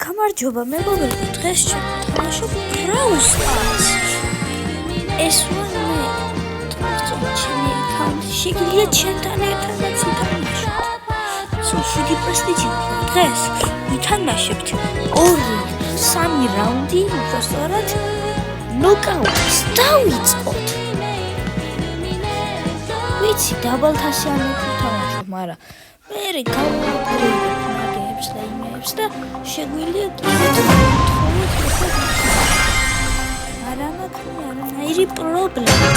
გამარჯობა მეგობრებო, დღეს ვთამაშობ Brawl Stars. ეს ვარ მე, ჩემი აკაუნტი შეგიძლია ჩემთან ერთადაც ითამაშოთ. სულ 7 პრესტიჟი გვაქვს დღეს. ვითამაშებთ 2-3 რაუნდი, უბრალოდ ნოკაუტს დავიწყოთ. ვიცი, დაბალთასი არ მივთამაშობ, მაგრამ მე გავუაპგრეიდებ მაგებს და იმებს და შეგვიძლია კიდევ არ მაქვს არანაირი პრობლემა.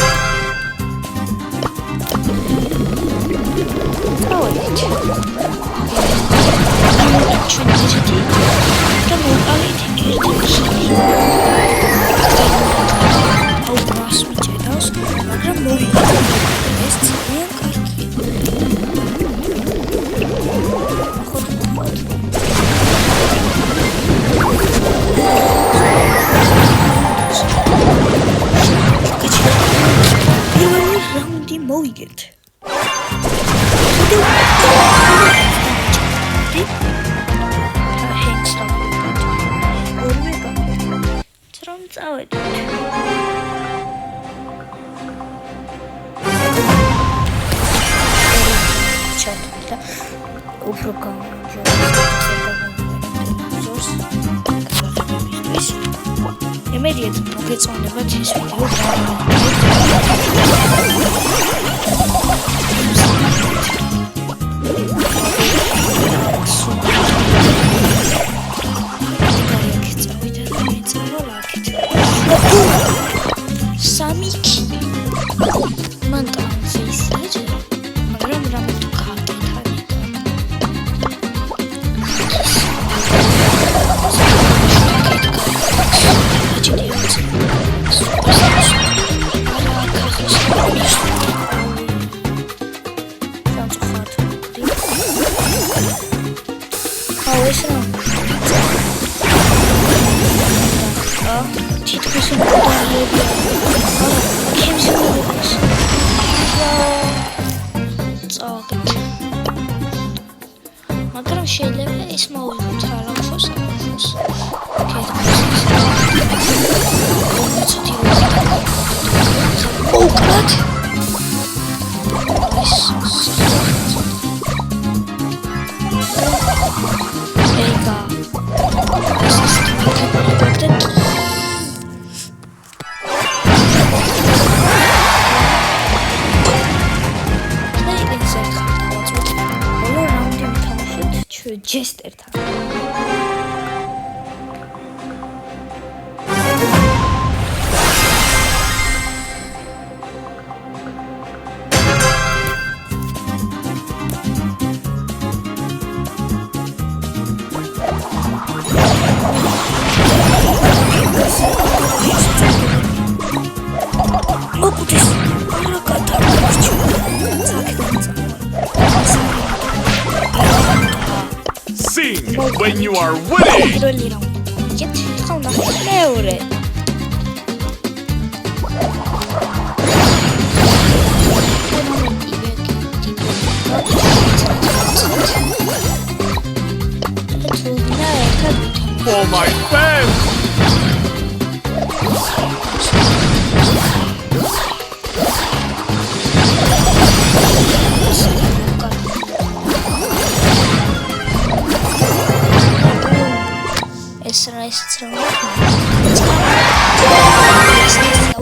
წავედით. ჩვენ ძირითი და მოვყავით ერთ-ერთი. აუ, მას მიჭედავს, მაგრამ მოვიდა. ეს ძალიან კარგია. პირველი რაუნდი მოვიგეთ. წავედით. ჩავთვალა უფრო გამარჯვებას. იმედია მოგეწონებათ ეს ვიდეო. სამიქი მან წაიწერა, მაგრამ რამე თუ ქარტითანი მაგრამ შეიძლება ის მოვიღოთ არამხოს არამხოს. უკრათ ეგა ეს ის კეთებოდა. ჯესტერთან. მოკუდეს არა გადავარჩი. Sing when you are winning. პირველი რაუნდი. ჯეთ ხავნა მეორე. For my fans. ეს რა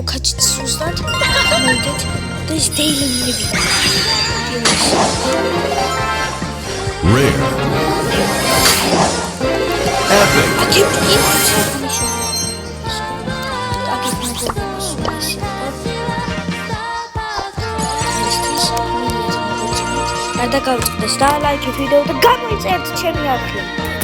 უკაჩით სუსტად მოვიდეთ და ის დეილინები Rare. Epic. არ დაგავიწყდეს და ლაიქეთ ვიდეო და გამოიწერთ ჩემი არხი.